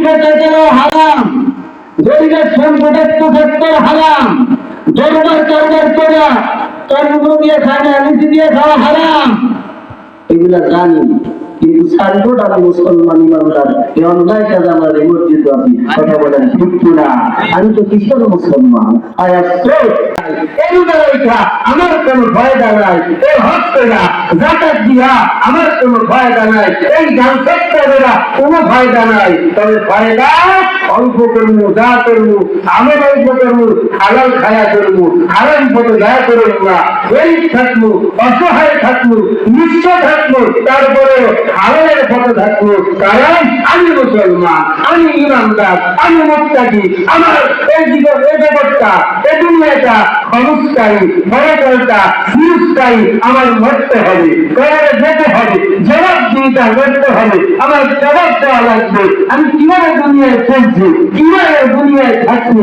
বেচাকেনাও হারাম, গরিবের সম্পদের তুফাত্তর হারাম, দরবার কারবার করা, তন্ন দিয়ে খাওয়া, লিচি দিয়ে খাওয়া হারাম, এগুলা জানি। কিন্তু সারিবোর্ড আমি মুসলমান ইমানদার, এই অন্যায় কাজে আমরা নিমজ্জিত আছি। কথা বলেন ঠিক কিনা? আমি তো কিসের মুসলমান? আমার কোন ফায়দা নাই, এই হস্তেরা জাকাত দিয়া আমার কোন ফায়দা নাই, এই গান সেক্টরেরা কোন ফায়দা নাই। তবে ফায়দা অল্প করবো, যা করবো আমার অল্প করবো, হালাল খায়া করবো, হারাম পথে যা করবো না, গরিব থাকবো, অসহায় থাকবো, নিঃস্ব থাকবো, তারপরে হালালের পথে থাকবো। কারণ আমি মুসলমান, আমি ইমানদার, আমি মুত্তাকি। আমার এই জীবন, এই জগৎটা, এই দুনিয়াটা ক্ষণস্থায়ী, ফলাফলটা চিরস্থায়ী। আমার মরতে হবে, কবরে যেতে হবে, জবাবদিহিতা করতে হবে, আমার জবাব দেওয়া লাগবে। আমি কিভাবে দুনিয়ায় চলছি, কিভাবে দুনিয়ায় থাকছি।